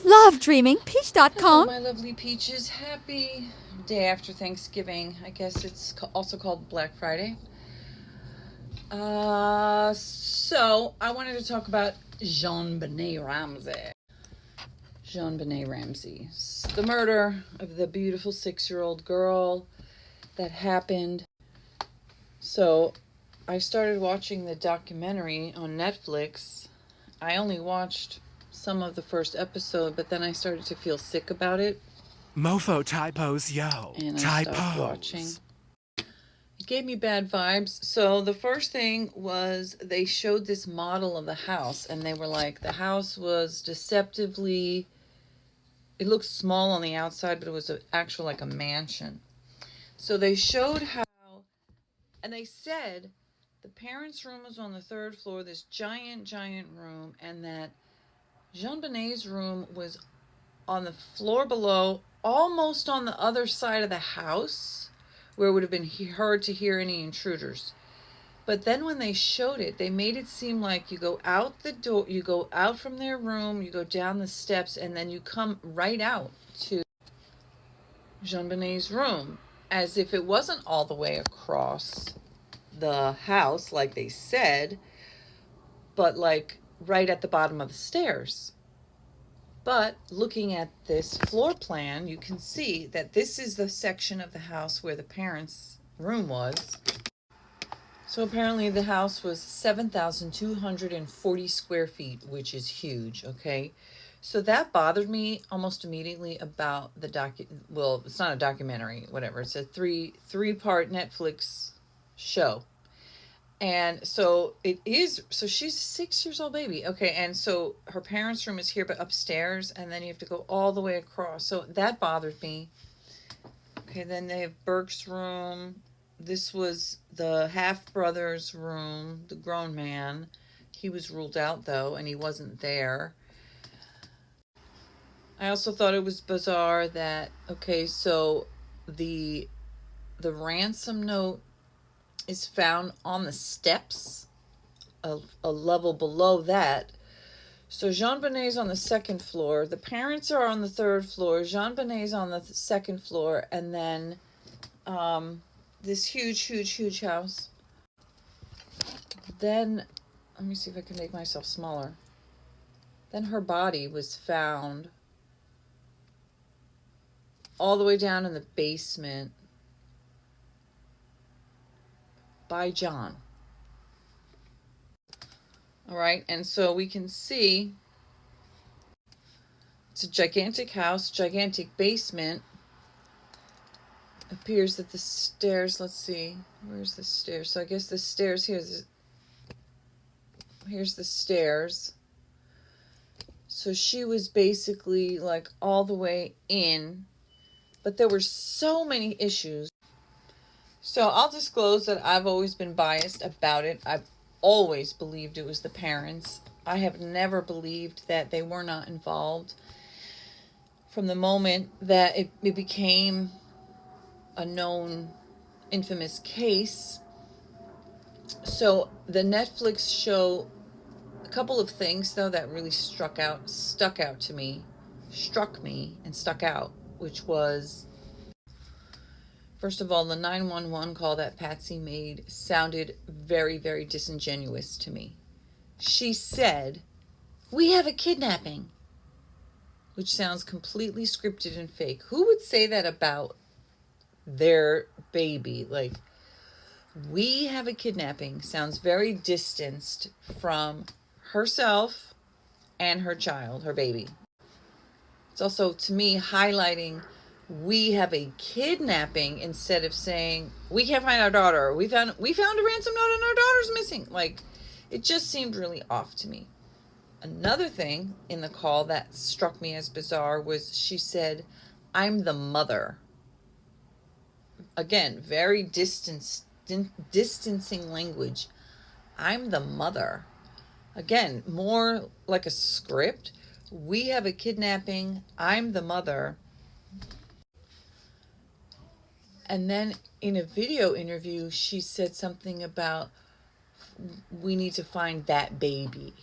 Love dreaming. Peach.com. Hello, my lovely peaches. Happy day after Thanksgiving. I guess it's also called Black Friday. So I wanted to talk about JonBenét Ramsey. JonBenét Ramsey. The murder of the beautiful 6-year-old girl that happened. So I started watching the documentary on Netflix. I only watched some of the first episode, but then I started to feel sick about it. Mofo typos, yo. And I stopped watching. It gave me bad vibes. So the first thing was they showed this model of the house, and they were like, the house was deceptively, it looked small on the outside, but it was actual like a mansion. So they showed how, and they said the parents' room was on the 3rd floor, this giant room, and that JonBenét's room was on the floor below, almost on the other side of the house, where it would have been hard to hear any intruders. But then when they showed it, they made it seem like you go out the door, you go out from their room, you go down the steps, and then you come right out to JonBenét's room, as if it wasn't all the way across the house, like they said, but like right at the bottom of the stairs. But looking at this floor plan, you can see that this is the section of the house where the parents' room was. So apparently the house was 7,240 square feet, which is huge, okay? So that bothered me almost immediately about the well, it's not a documentary, whatever. It's a three-part Netflix show. And so it is, so she's a 6 years old baby. Okay. And so her parents' room is here, but upstairs, and then you have to go all the way across. So that bothered me. Okay. Then they have Burke's room. This was the half brother's room, the grown man. He was ruled out though, and he wasn't there. I also thought it was bizarre that, okay, so the ransom note is found on the steps, a level below that. So JonBenét's on the 2nd floor. The parents are on the 3rd floor. JonBenét's on the 2nd floor. And then this huge house. Then, let me see if I can make myself smaller. Then her body was found all the way down in the basement by John. All right, and so we can see it's a gigantic house, gigantic basement. Appears that the stairs, let's see, where's the stairs? So I guess the stairs, here's the stairs. So she was basically like all the way in, but there were so many issues. So I'll disclose that I've always been biased about it. I've always believed it was the parents. I have never believed that they were not involved. From the moment that it became a known infamous case. So the Netflix show, a couple of things though that really stuck out to me, which was, first of all, the 911 call that Patsy made sounded very, very disingenuous to me. She said, "We have a kidnapping," which sounds completely scripted and fake. Who would say that about their baby? Like, "We have a kidnapping" sounds very distanced from herself and her child, her baby. It's also, to me, highlighting "we have a kidnapping" instead of saying "we can't find our daughter, we found a ransom note and our daughter's missing." Like, it just seemed really off to me. Another thing in the call that struck me as bizarre was she said, "I'm the mother." Again, very distancing language. "I'm the mother." Again, more like a script. "We have a kidnapping. I'm the mother." And then in a video interview, she said something about, "We need to find that baby."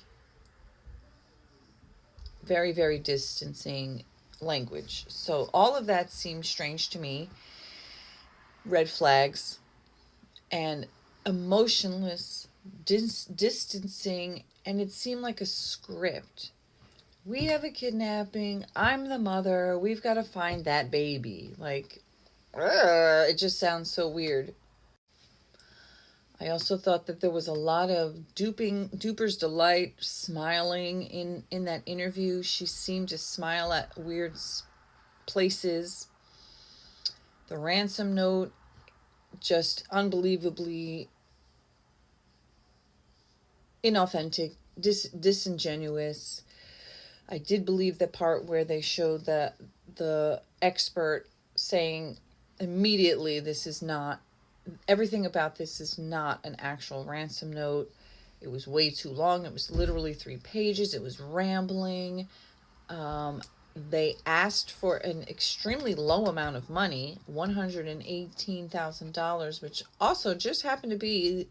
very, very distancing language. So all of that seems strange to me. Red flags and emotionless distancing, and it seemed like a script. We have a kidnapping. I'm the mother. We've got to find that baby. Like, it just sounds so weird. I also thought that there was a lot of duper's delight, smiling in that interview. She seemed to smile at weird places. The ransom note, just unbelievably inauthentic, disingenuous. I did believe the part where they showed the expert saying immediately, this is not, everything about this is not an actual ransom note. It was way too long. It was literally 3 pages. It was rambling. They asked for an extremely low amount of money, $118,000, which also just happened to be,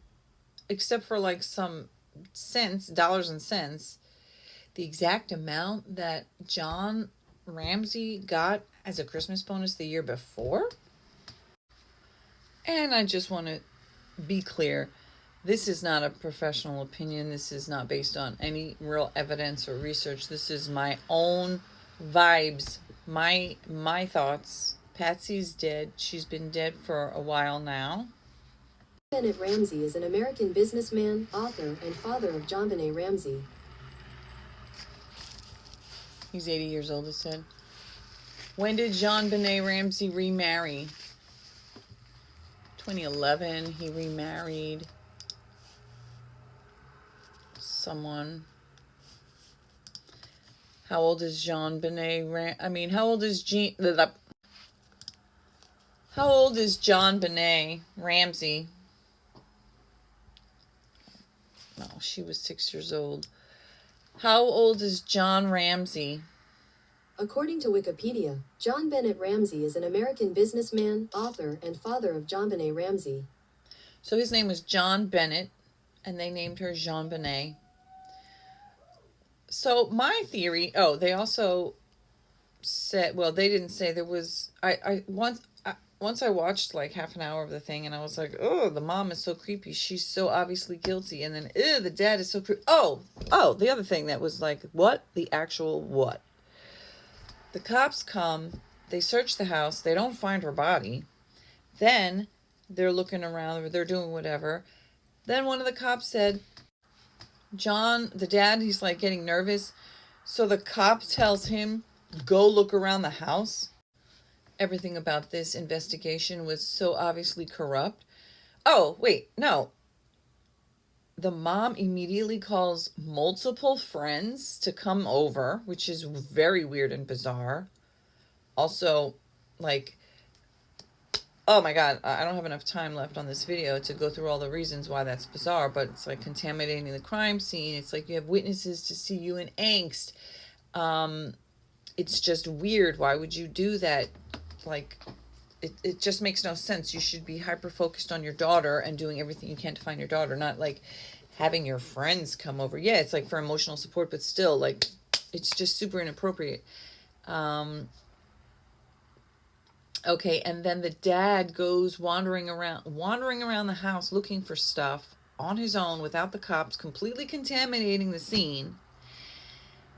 except for like some cents, dollars and cents, the exact amount that John Ramsey got as a Christmas bonus the year before. And I just want to be clear, this is not a professional opinion. This is not based on any real evidence or research. This is my own vibes, my thoughts. Patsy's dead. She's been dead for a while now. JonBenét Ramsey is an American businessman, author, and father of JonBenét Ramsey. He's 80 years old, it said. When did JonBenét Ramsey remarry? 2011, he remarried someone. How old is JonBenét how old is How old is JonBenét Ramsey? No, she was 6 years old. How old is John Ramsey? According to Wikipedia, JonBenét Ramsey is an American businessman, author, and father of JonBenét Ramsey. So his name was John Bennett, and they named her JonBenét. So my theory, they also said, well, they didn't say, there was, once I watched like half an hour of the thing, and I was like, oh, the mom is so creepy. She's so obviously guilty. And then, the dad is so creepy. Oh, the other thing that was like, what? The actual what? The cops come, they search the house, they don't find her body. Then they're looking around, they're doing whatever. Then one of the cops said, John, the dad, he's like getting nervous. So the cop tells him, go look around the house. Everything about this investigation was so obviously corrupt. Oh, wait, no. The mom immediately calls multiple friends to come over, which is very weird and bizarre. Also, like, oh my God, I don't have enough time left on this video to go through all the reasons why that's bizarre, but it's like contaminating the crime scene. It's like you have witnesses to see you in angst. It's just weird. Why would you do that? Like, it just makes no sense. You should be hyper-focused on your daughter and doing everything you can to find your daughter, not like having your friends come over. Yeah, it's like for emotional support, but still, like, it's just super inappropriate. Okay, and then the dad goes wandering around the house looking for stuff on his own without the cops, completely contaminating the scene.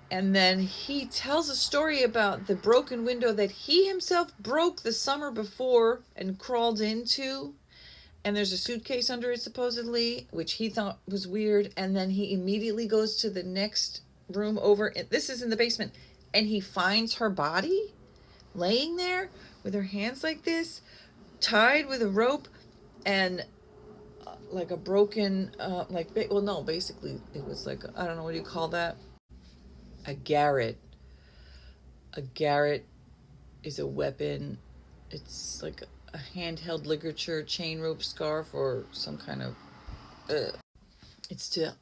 And then he tells a story about the broken window that he himself broke the summer before and crawled into. And there's a suitcase under it, supposedly, which he thought was weird. And then he immediately goes to the next room over. This is in the basement. And he finds her body laying there with her hands like this, tied with a rope, and like a broken, basically it was like, I don't know, what do you call that? A garrote. A garrote is a weapon. It's like a handheld ligature, chain rope, scarf, or some kind of, it's still,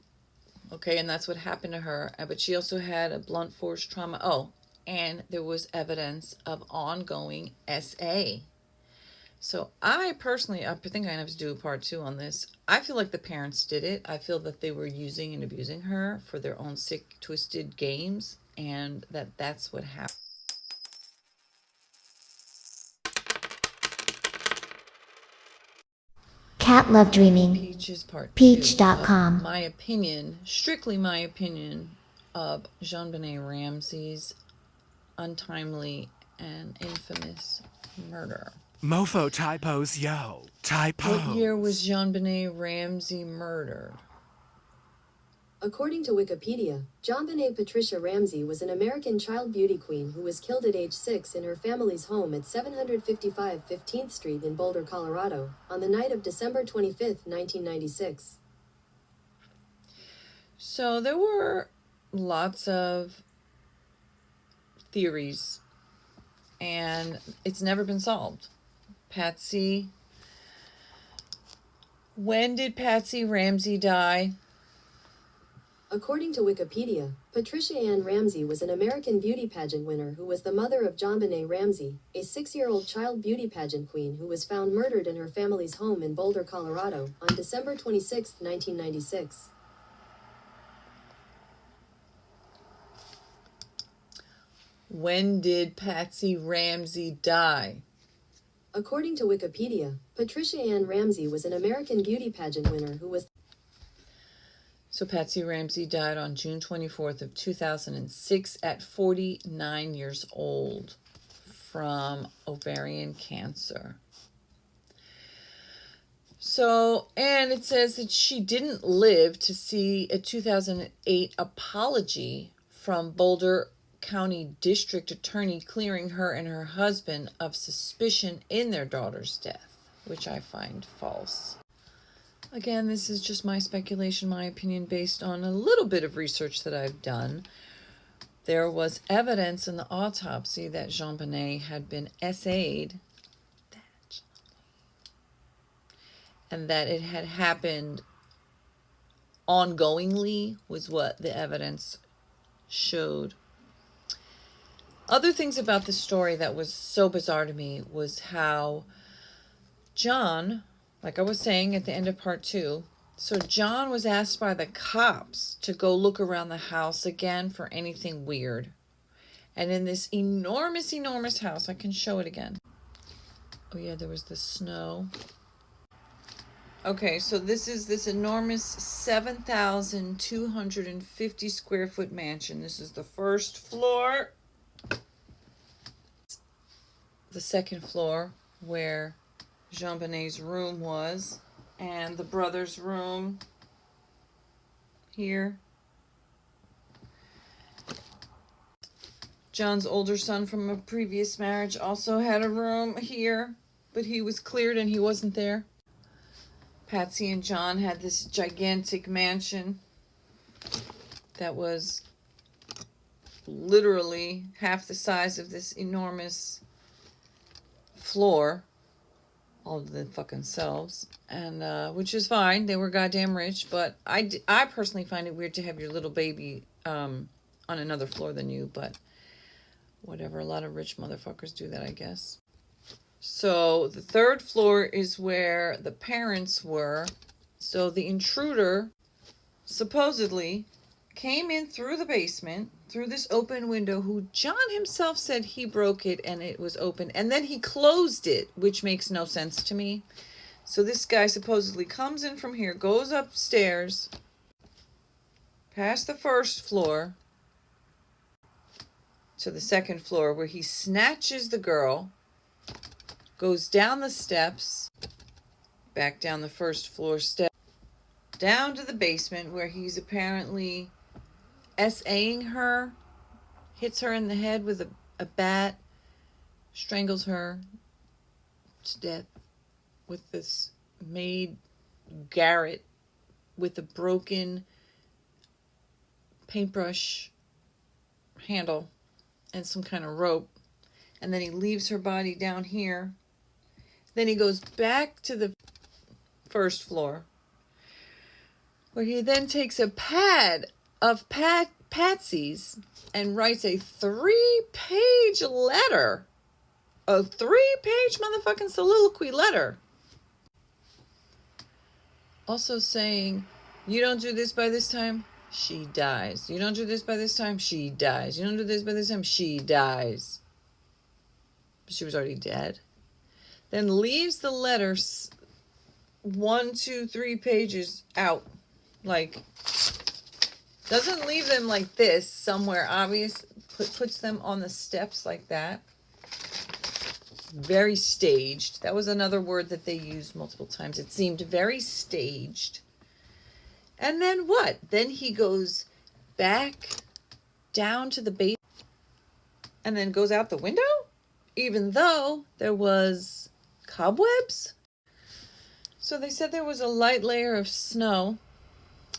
okay, and that's what happened to her. But she also had a blunt force trauma. Oh, and there was evidence of ongoing SA. So I personally, I think I have to do a part 2 on this. I feel like the parents did it. I feel that they were using and abusing her for their own sick, twisted games. and that's what happened. Cat Love Dreaming. Peaches Part 2. Peach.com. My opinion, strictly my opinion, of JonBenét Ramsey's untimely and infamous murder. Mofo typos, yo. Typos. What year was JonBenét Ramsey murdered? According to Wikipedia, JonBenét Patricia Ramsey was an American child beauty queen who was killed at age 6 in her family's home at 755 15th Street in Boulder, Colorado, on the night of December 25, 1996. So there were lots of theories, and it's never been solved. Patsy, when did Patsy Ramsey die? According to Wikipedia, Patricia Ann Ramsey was an American beauty pageant winner who was the mother of JonBenét Ramsey, a 6-year-old child beauty pageant queen who was found murdered in her family's home in Boulder, Colorado, on December 26, 1996. When did Patsy Ramsey die? According to Wikipedia, Patricia Ann Ramsey was an American beauty pageant winner who was... So Patsy Ramsey died on June 24th of 2006 at 49 years old from ovarian cancer. So, and it says that she didn't live to see a 2008 apology from Boulder County District Attorney clearing her and her husband of suspicion in their daughter's death, which I find false. Again, this is just my speculation, my opinion, based on a little bit of research that I've done. There was evidence in the autopsy that JonBenét had been SA'd and that it had happened ongoingly, was what the evidence showed. Other things about this story that was so bizarre to me was how John, like I was saying at the end of part 2, so John was asked by the cops to go look around the house again for anything weird. And in this enormous, enormous house, I can show it again. Oh yeah, there was the snow. Okay, so this is this enormous 7,250 square foot mansion. This is the first floor. The second floor where JonBenét's room was, and the brother's room here. John's older son from a previous marriage also had a room here, but he was cleared and he wasn't there. Patsy and John had this gigantic mansion that was literally half the size of this enormous floor, all of the fucking selves, and which is fine. They were goddamn rich, but I personally find it weird to have your little baby on another floor than you, but whatever. A lot of rich motherfuckers do that, I guess. So the third floor is where the parents were. So the intruder supposedly came in through the basement, through this open window, who John himself said he broke it and it was open. And then he closed it, which makes no sense to me. So this guy supposedly comes in from here, goes upstairs, past the first floor, to the second floor, where he snatches the girl, goes down the steps, back down the first floor step, down to the basement, where he's apparently SAing her, hits her in the head with a bat, strangles her to death with this maid Garrett with a broken paintbrush handle and some kind of rope. And then he leaves her body down here. Then he goes back to the first floor, where he then takes a pad of Patsy's and writes a 3-page letter. A 3-page motherfucking soliloquy letter. Also saying, you don't do this by this time, she dies. You don't do this by this time, she dies. You don't do this by this time, she dies. She was already dead. Then leaves the letter 1, 2, 3 pages out. Like, doesn't leave them like this somewhere obvious. Puts them on the steps like that. Very staged. That was another word that they used multiple times. It seemed very staged. And then what? Then he goes back down to the basement and then goes out the window? Even though there was cobwebs? So they said there was a light layer of snow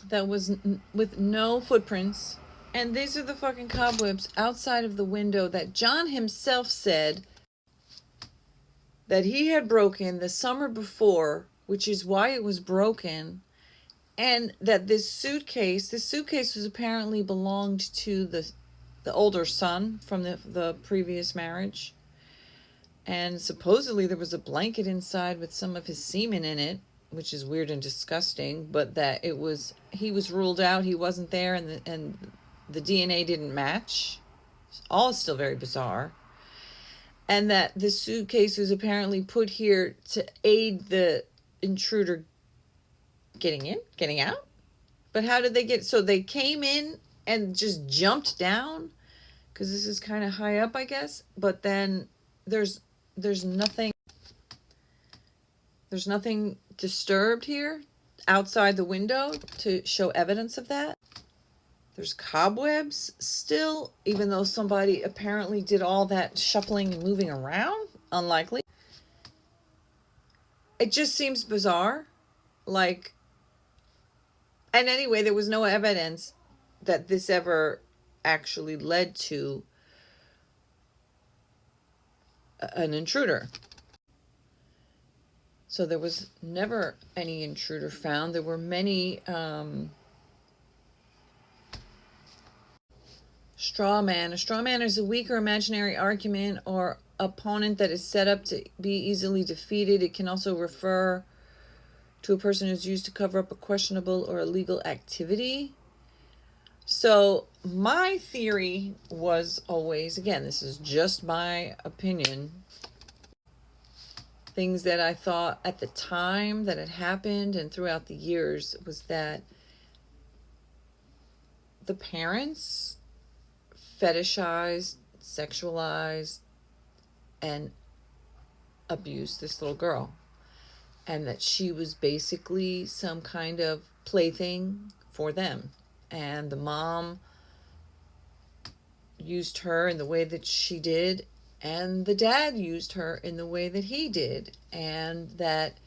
that was with no footprints. And these are the fucking cobwebs outside of the window that John himself said that he had broken the summer before, which is why it was broken. And that this suitcase was apparently belonged to the older son from the previous marriage. And supposedly there was a blanket inside with some of his semen in it, which is weird and disgusting, but that he was ruled out, he wasn't there, and the DNA didn't match. All is still very bizarre. And that the suitcase was apparently put here to aid the intruder getting in, getting out. But how did they get, so they came in and just jumped down? Because this is kind of high up, I guess. But then there's nothing disturbed here outside the window to show evidence of that. There's cobwebs still, even though somebody apparently did all that shuffling and moving around. Unlikely. It just seems bizarre. Like, and anyway, there was no evidence that this ever actually led to an intruder. So there was never any intruder found. There were many straw man. A straw man is a weak or imaginary argument or opponent that is set up to be easily defeated. It can also refer to a person who's used to cover up a questionable or illegal activity. So my theory was always, again, this is just my opinion, things that I thought at the time that had happened and throughout the years, was that the parents fetishized, sexualized, and abused this little girl. And that she was basically some kind of plaything for them. And the mom used her in the way that she did, and the dad used her in the way that he did. And that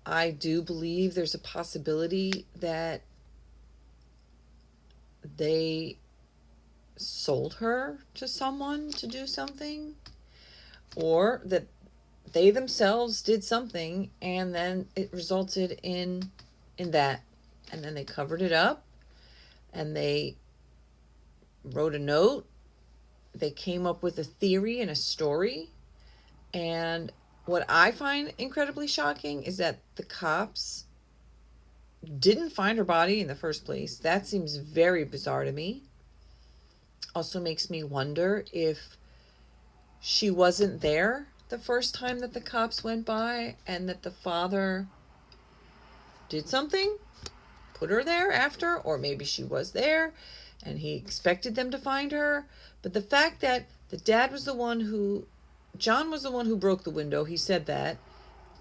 I do believe there's a possibility that they sold her to someone to do something, or that they themselves did something and then it resulted in that. And then they covered it up and they wrote a note. They came up with a theory and a story. And what I find incredibly shocking is that the cops didn't find her body in the first place. That seems very bizarre to me. Also makes me wonder if she wasn't there the first time that the cops went by and that the father did something, put her there after, or maybe she was there and he expected them to find her. But the fact that the dad was the one who, John was the one who broke the window. He said that.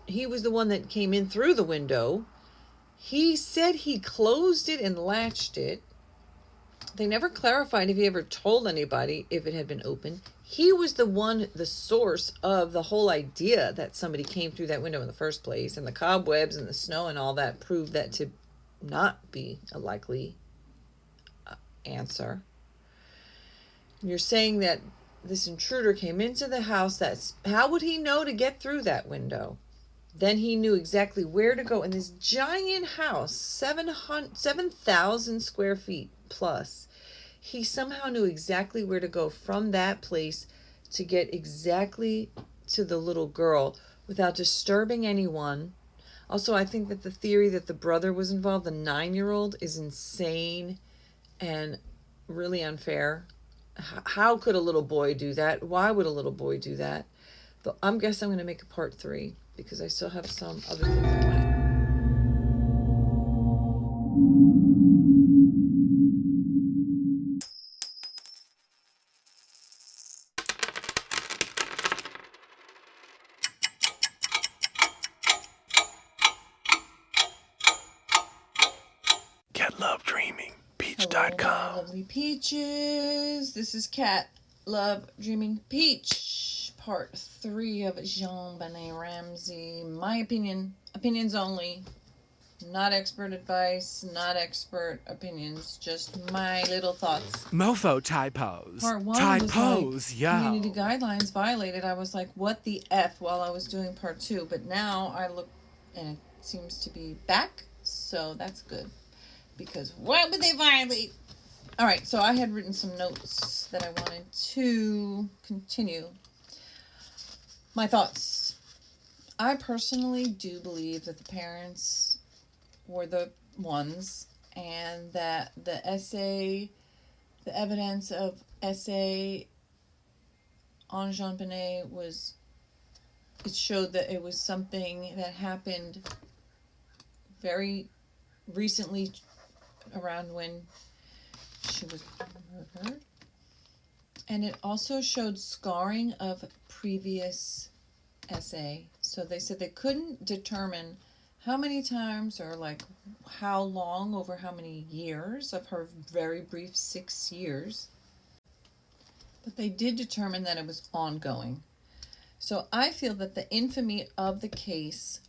He was the one that came in through the window. He said he closed it and latched it. They never clarified if he ever told anybody if it had been open. He was the one, the source of the whole idea that somebody came through that window in the first place. And the cobwebs and the snow and all that proved that to not be a likely answer. You're saying that this intruder came into the house. How would he know to get through that window? Then he knew exactly where to go in this giant house, 7,000 square feet plus. He somehow knew exactly where to go from that place to get exactly to the little girl without disturbing anyone, Also, I think that the theory that the brother was involved, the 9-year-old, is insane and really unfair. How could a little boy do that? Why would a little boy do that? I'm going to make a part 3 because I still have some other things I want to. Cat Love Dreaming. Hello, my Peach.com. lovely peaches. This is Cat Love Dreaming Peach, part 3 of JonBenét Ramsey. My opinions only. Not expert advice, not expert opinions, just my little thoughts. Mofo typos. Part 1 Typos, was like yo. community guidelines violated. I was like, what the F, while I was doing part 2. But now I look and it seems to be back, so that's good. Because why would they violate? All right, so I had written some notes that I wanted to continue. My thoughts. I personally do believe that the parents were the ones, and that the evidence of essay on JonBenét it showed that it was something that happened very recently, around when she was murdered. And it also showed scarring of previous essay. So they said they couldn't determine how many times or like how long, over how many years of her very brief 6 years. But they did determine that it was ongoing. So I feel that the infamy of the case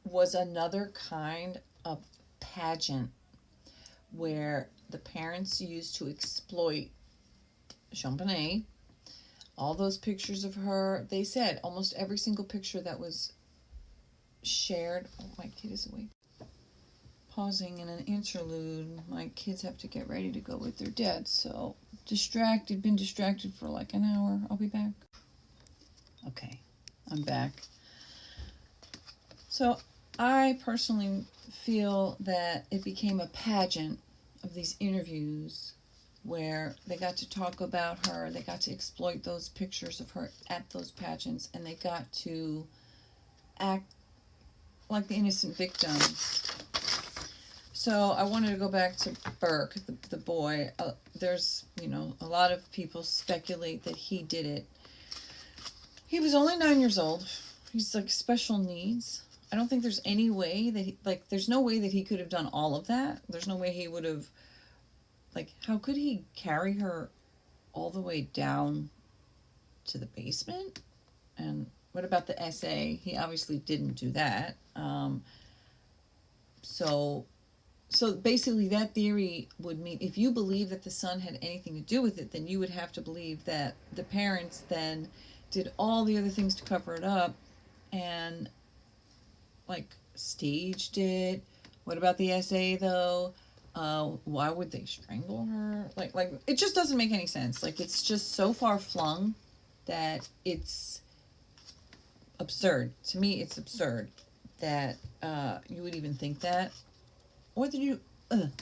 was another kind of pageant where the parents used to exploit JonBenét. All those pictures of her, they said almost every single picture that was shared. Oh, my kid is awake. Pausing in an interlude. My kids have to get ready to go with their dad, so been distracted for like an hour. I'll be back. Okay, I'm back. So I personally feel that it became a pageant of these interviews where they got to talk about her, they got to exploit those pictures of her at those pageants, and they got to act like the innocent victims. So I wanted to go back to Burke, the boy. There's, a lot of people speculate that he did it. He was only 9 years old. He's like special needs. I don't think there's any way that there's no way that he could have done all of that. There's no way he would have, how could he carry her all the way down to the basement? And what about the essay? He obviously didn't do that. So basically that theory would mean if you believe that the son had anything to do with it, then you would have to believe that the parents then did all the other things to cover it up and staged it. What about the essay though? Why would they strangle her? It just doesn't make any sense. It's just so far flung that it's absurd. To me, it's absurd that you would even think that. Or that you would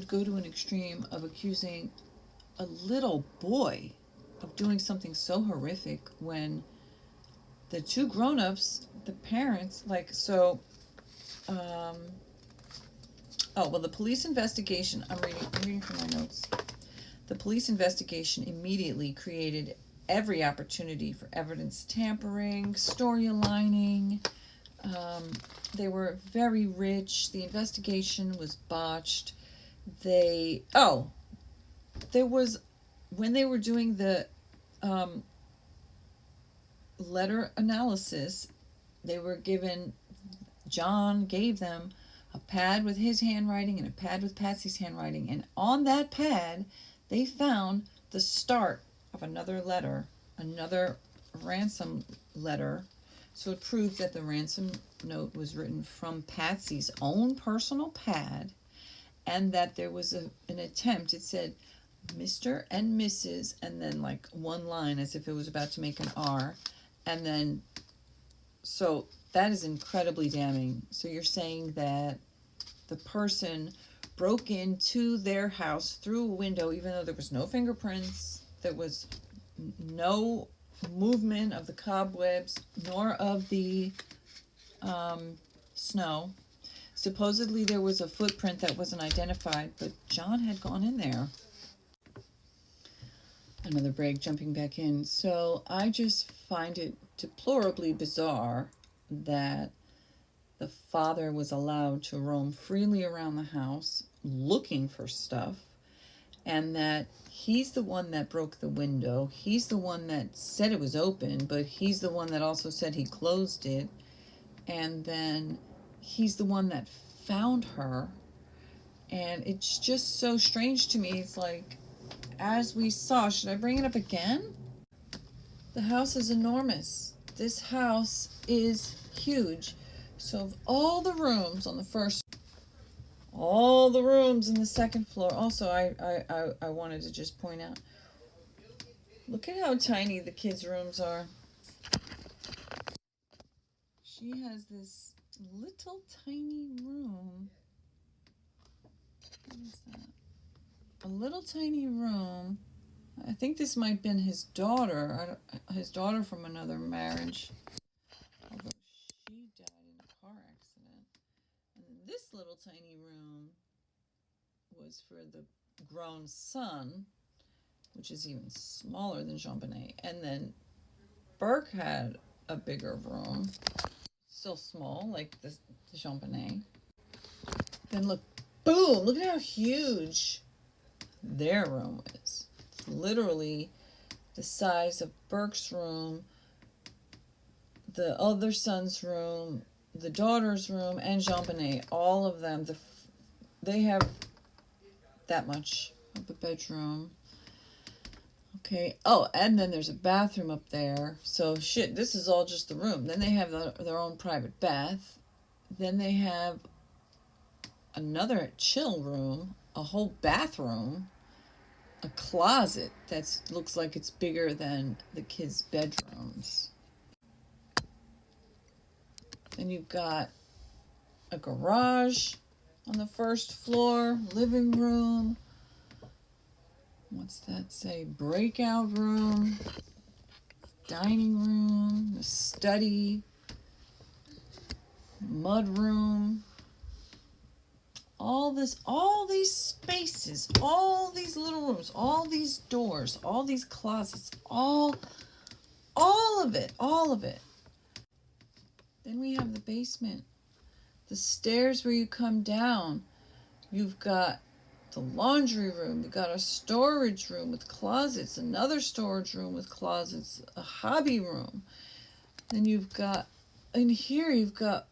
go to an extreme of accusing a little boy of doing something so horrific when the two grown-ups, the parents, the police investigation, I'm reading from my notes. The police investigation immediately created every opportunity for evidence tampering, story aligning. They were very rich. The investigation was botched. When they were doing the letter analysis, John gave them a pad with his handwriting and a pad with Patsy's handwriting, and on that pad they found the start of another letter, another ransom letter. So it proved that the ransom note was written from Patsy's own personal pad, and that there was an attempt. It said Mr. and Mrs. and then one line as if it was about to make an R, and then So that is incredibly damning. So you're saying that the person broke into their house through a window, even though there was no fingerprints, there was no movement of the cobwebs, nor of the snow. Supposedly there was a footprint that wasn't identified, but John had gone in there. Another break, jumping back in. So I just find it deplorably bizarre that the father was allowed to roam freely around the house looking for stuff, and that he's the one that broke the window. He's the one that said it was open, but he's the one that also said he closed it. And then he's the one that found her. And it's just so strange to me. It's like, as we saw, should I bring it up again? The house is enormous. This house is huge. So of all the rooms on the first, all the rooms in the second floor. Also, I wanted to just point out, look at how tiny the kids' rooms are. She has this little tiny room. What is that? A little tiny room. I think this might have been his daughter. His daughter from another marriage. Although she died in a car accident. And this little tiny room was for the grown son, which is even smaller than JonBenét. And then Burke had a bigger room. Still small, like the JonBenét. Then look, boom! Look at how huge their room is. It's literally the size of Burke's room, the other son's room, the daughter's room, and JonBenét. All of them, they have that much of a bedroom. Okay. Oh, and then there's a bathroom up there. So shit, this is all just the room. Then they have their own private bath. Then they have another chill room, a whole bathroom, a closet that looks like it's bigger than the kids' bedrooms. Then you've got a garage on the first floor, living room. What's that say? Breakout room, dining room, the study, mud room. All these spaces, all these little rooms, all these doors, all these closets, all of it. Then we have the basement, the stairs where you come down. You've got the laundry room, you've got a storage room with closets, another storage room with closets, a hobby room. Then you've got, in here you've got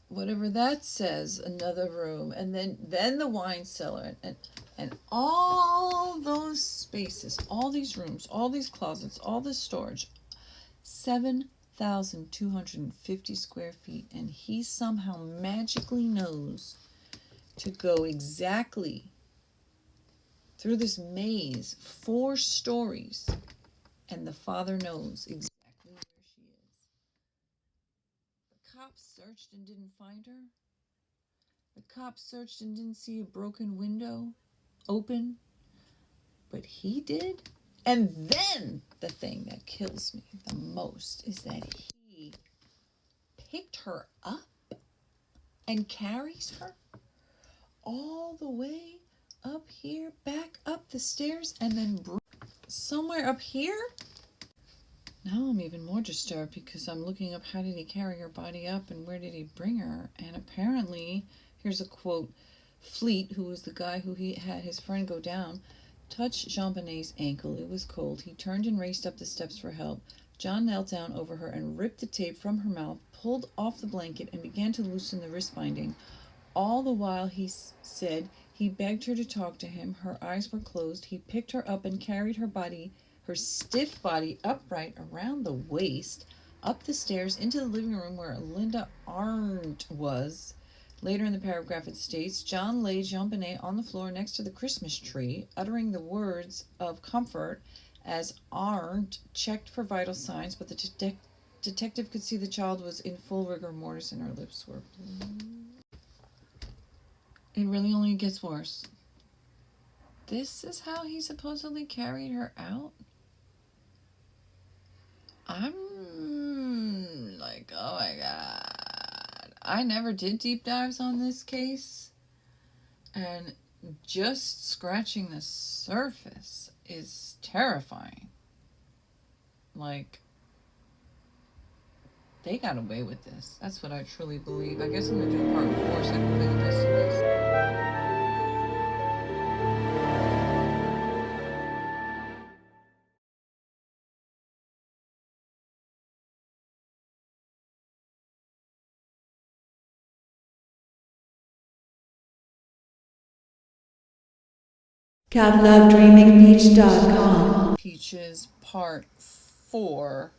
whatever that says, another room, and then the wine cellar, and all those spaces, all these rooms, all these closets, all this storage, 7,250 square feet, and he somehow magically knows to go exactly through this maze, 4 stories, and the father knows exactly where she is. The cops searched and didn't find her. The cops searched and didn't see a broken window open, but he did. And then the thing that kills me the most is that he picked her up and carries her all the way up here, back up the stairs, and then somewhere up here. Now I'm even more disturbed because I'm looking up how did he carry her body up and where did he bring her. And apparently, here's a quote, Fleet, who was the guy who he had his friend go down, touched JonBenét's ankle. It was cold. He turned and raced up the steps for help. John knelt down over her and ripped the tape from her mouth, pulled off the blanket, and began to loosen the wrist binding. All the while, he said, he begged her to talk to him. Her eyes were closed. He picked her up and carried her body, her stiff body, upright around the waist, up the stairs into the living room where Linda Arndt was. Later in the paragraph it states, John laid JonBenét on the floor next to the Christmas tree, uttering the words of comfort as Arndt checked for vital signs, but the detective could see the child was in full rigor mortis and her lips were blue. It really only gets worse. This is how he supposedly carried her out? I'm like, oh my god. I never did deep dives on this case. And just scratching the surface is terrifying. Like, they got away with this. That's what I truly believe. I guess I'm gonna do part 4 so I can play the rest of this. catlovedreamingbeach.com. Peaches, part 4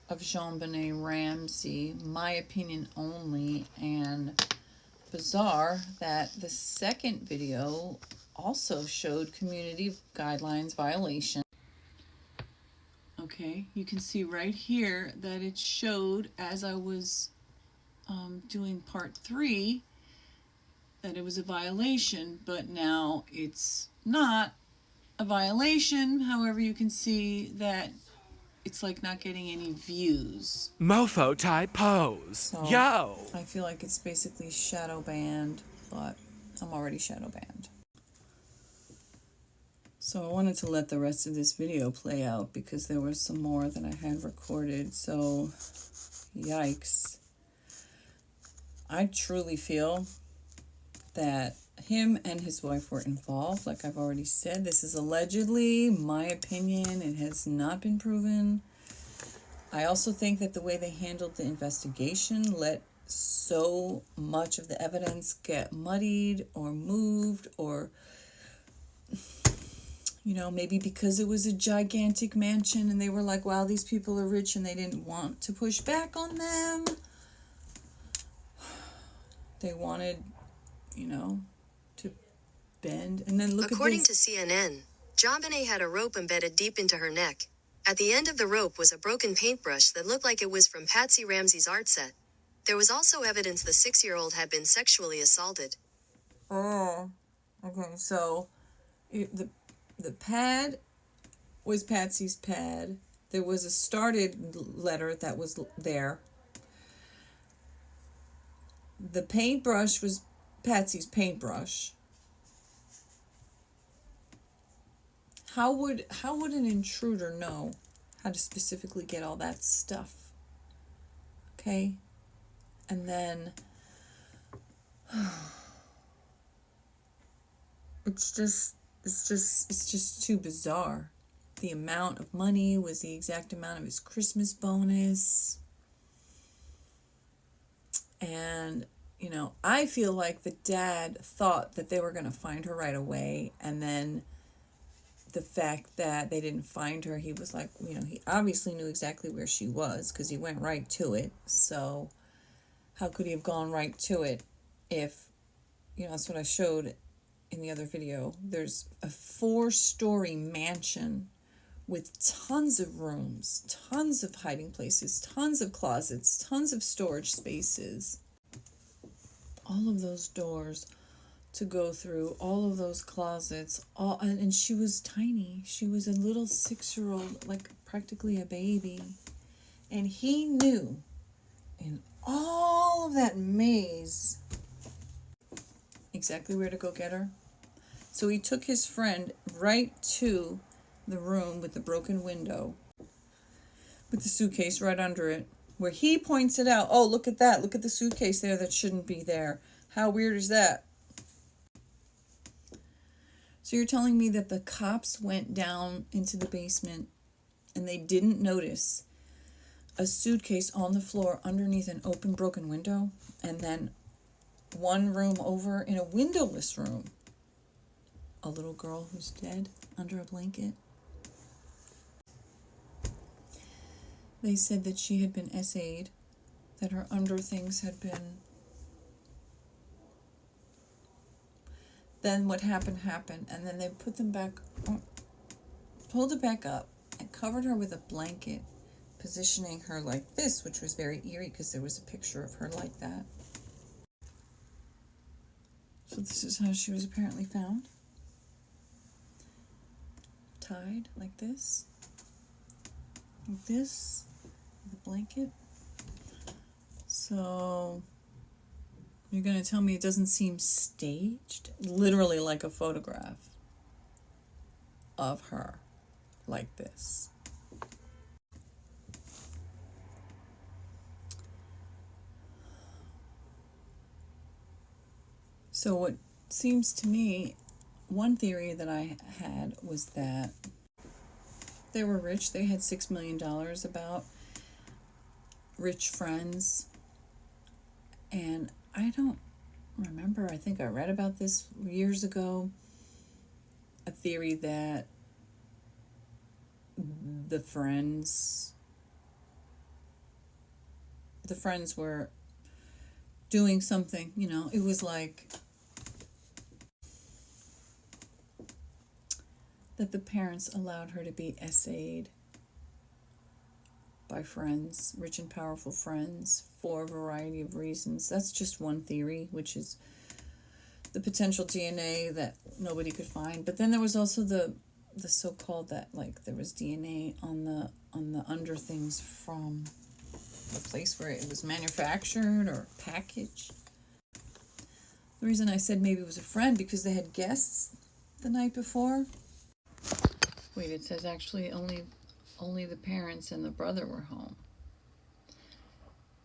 of JonBenét Ramsey, my opinion only, and bizarre that the second video also showed community guidelines violation. Okay, you can see right here that it showed as I was doing part 3 that it was a violation, but now it's not a violation. However, you can see that it's like not getting any views. Mofo type pose. So Yo! I feel like it's basically shadow banned, but I'm already shadow banned. So I wanted to let the rest of this video play out because there was some more that I had recorded. So yikes. I truly feel that him and his wife were involved. Like I've already said, this is allegedly my opinion. It has not been proven. I also think that the way they handled the investigation let so much of the evidence get muddied or moved, or, you know, maybe because it was a gigantic mansion and they were like, wow, these people are rich, and they didn't want to push back on them. They wanted, you know, to bend. And then look According at this. to CNN, JonBenét had a rope embedded deep into her neck. At the end of the rope was a broken paintbrush that looked like it was from Patsy Ramsey's art set. There was also evidence the 6-year-old had been sexually assaulted. Oh, okay. So the pad was Patsy's pad. There was a started letter that was there. The paintbrush was Patsy's paintbrush. How would an intruder know how to specifically get all that stuff? Okay? And then it's just too bizarre. The amount of money was the exact amount of his Christmas bonus. And, you know, I feel like the dad thought that they were going to find her right away. And then the fact that they didn't find her, he was like, you know, he obviously knew exactly where she was because he went right to it. So how could he have gone right to it if, you know, that's what I showed in the other video. There's a 4-story mansion with tons of rooms, tons of hiding places, tons of closets, tons of storage spaces. All of those doors to go through, all of those closets, and she was tiny. She was a little 6-year-old, like practically a baby. And he knew in all of that maze exactly where to go get her. So he took his friend right to the room with the broken window, with the suitcase right under it, where he points it out. Oh, look at that. Look at the suitcase there that shouldn't be there. How weird is that? So you're telling me that the cops went down into the basement and they didn't notice a suitcase on the floor underneath an open broken window, and then one room over in a windowless room, a little girl who's dead under a blanket? They said that she had been SA'd, that her underthings had been... Then what happened, and then they put them back, pulled it back up, and covered her with a blanket, positioning her like this, which was very eerie because there was a picture of her like that. So this is how she was apparently found. Tied like this. Like this. With a blanket. So you're going to tell me it doesn't seem staged? Literally like a photograph of her like this. So what seems to me, one theory that I had was that they were rich. They had $6 million, about rich friends. And I don't remember, I think I read about this years ago, a theory that the friends were doing something, you know, it was like that the parents allowed her to be essayed by friends, rich and powerful friends, for a variety of reasons. That's just one theory, which is the potential DNA that nobody could find. But then there was also the so-called that, like, there was DNA on the under things from the place where it was manufactured or packaged. The reason I said maybe it was a friend, because they had guests the night before. Wait, it says actually only the parents and the brother were home.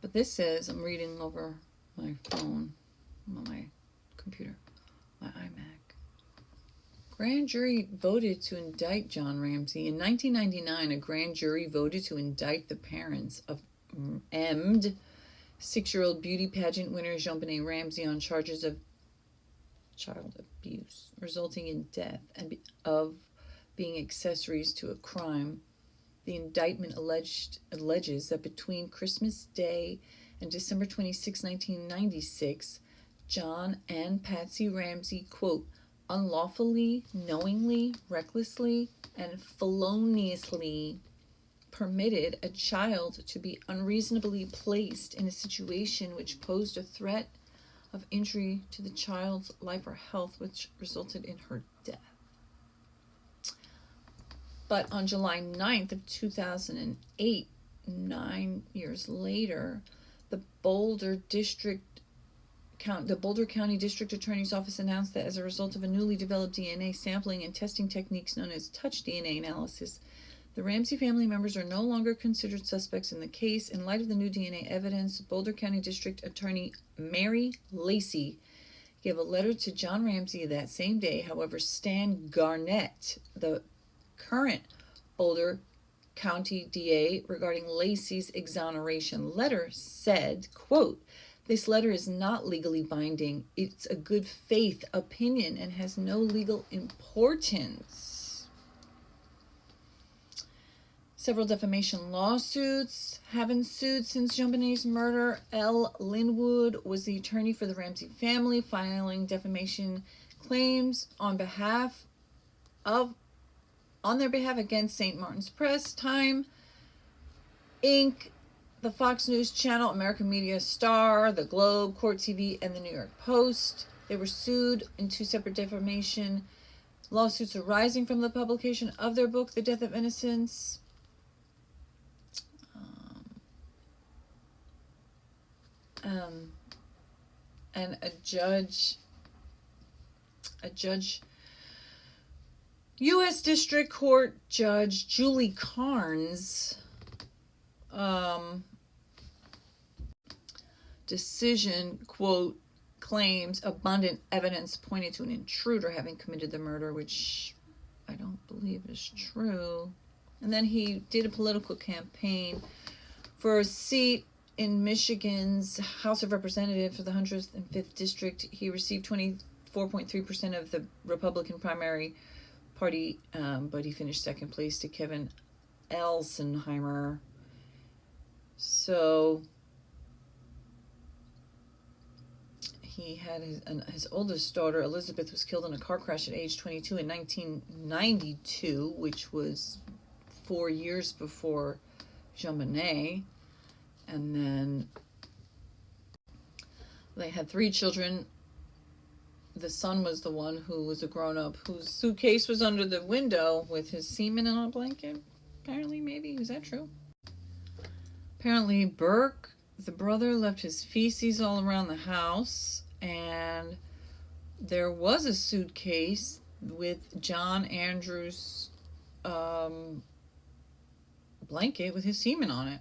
But this says, I'm reading over my phone, on my computer, my iMac. Grand jury voted to indict John Ramsey. In 1999, a grand jury voted to indict the parents of M'd 6-year-old beauty pageant winner JonBenét Ramsey on charges of child abuse, resulting in death, and of being accessories to a crime. The indictment alleges that between Christmas Day and December 26, 1996, John and Patsy Ramsey, quote, unlawfully, knowingly, recklessly, and feloniously permitted a child to be unreasonably placed in a situation which posed a threat of injury to the child's life or health, which resulted in her death. But on July 9th of 2008, 9 years later, the Boulder County District Attorney's Office announced that as a result of a newly developed DNA sampling and testing techniques known as touch DNA analysis, the Ramsey family members are no longer considered suspects in the case. In light of the new DNA evidence, Boulder County District Attorney Mary Lacey gave a letter to John Ramsey that same day. However, Stan Garnett, the current Boulder County DA, regarding Lacey's exoneration letter, said, quote, this letter is not legally binding. It's a good faith opinion and has no legal importance. Several defamation lawsuits have ensued since JonBenét's murder. L. Linwood was the attorney for the Ramsey family, filing defamation claims on their behalf against St. Martin's Press, Time, Inc., the Fox News Channel, American Media Star, The Globe, Court TV, and the New York Post. They were sued in 2 separate defamation lawsuits arising from the publication of their book, The Death of Innocence. And a judge, U.S. District Court Judge Julie Carnes, decision, quote, claims abundant evidence pointed to an intruder having committed the murder, which I don't believe is true. And then he did a political campaign for a seat in Michigan's House of Representatives for the 105th District. He received 24.3% of the Republican primary party, but he finished second place to Kevin Elsenheimer. So he had his oldest daughter, Elizabeth, was killed in a car crash at age 22 in 1992, which was 4 years before JonBenét, and then they had 3 children. The son was the one who was a grown-up, whose suitcase was under the window with his semen in a blanket. Apparently, maybe. Is that true? Apparently, Burke, the brother, left his feces all around the house, and there was a suitcase with John Andrews' blanket with his semen on it.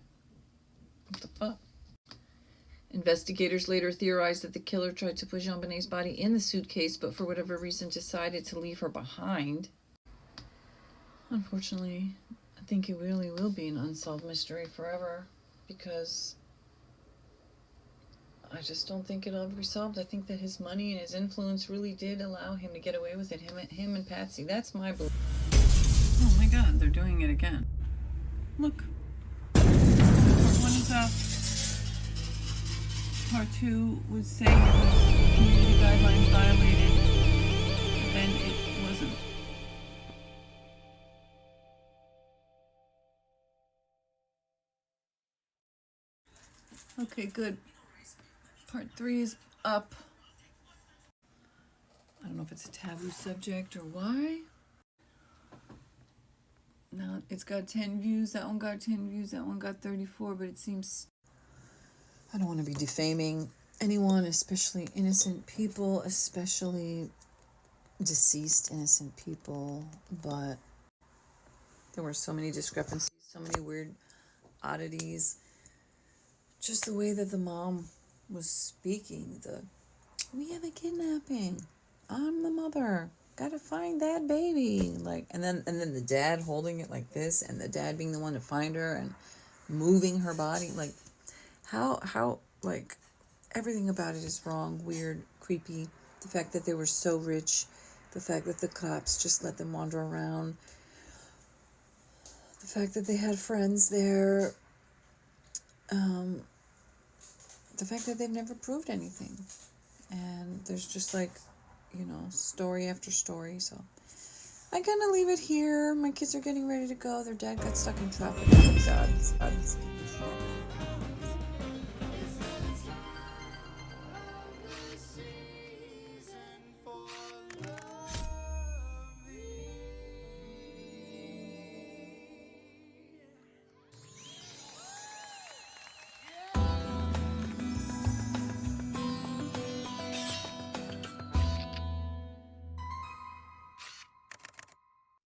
What the fuck? Investigators later theorized that the killer tried to put JonBenét's body in the suitcase, but for whatever reason decided to leave her behind. Unfortunately, I think it really will be an unsolved mystery forever, because I just don't think it'll ever be solved. I think that his money and his influence really did allow him to get away with it. Him and Patsy. That's my belief. Oh my God, they're doing it again. Look. Part 1 is up. Part 2 was saying it was community guidelines violated, but then it wasn't. Okay, good. Part 3 is up. I don't know if it's a taboo subject or why. Now it's got 10 views. That one got 10 views. That one got 34, but it seems... I don't want to be defaming anyone, especially innocent people, especially deceased innocent people, but there were so many discrepancies, so many weird oddities. Just the way that the mom was speaking, we have a kidnapping. I'm the mother. Gotta find that baby. And then the dad holding it like this, and the dad being the one to find her and moving her body. How everything about it is wrong, weird, creepy. The fact that they were so rich, the fact that the cops just let them wander around, the fact that they had friends there, the fact that they've never proved anything. And there's just story after story. So I'm gonna leave it here. My kids are getting ready to go. Their dad got stuck in traffic. Odds.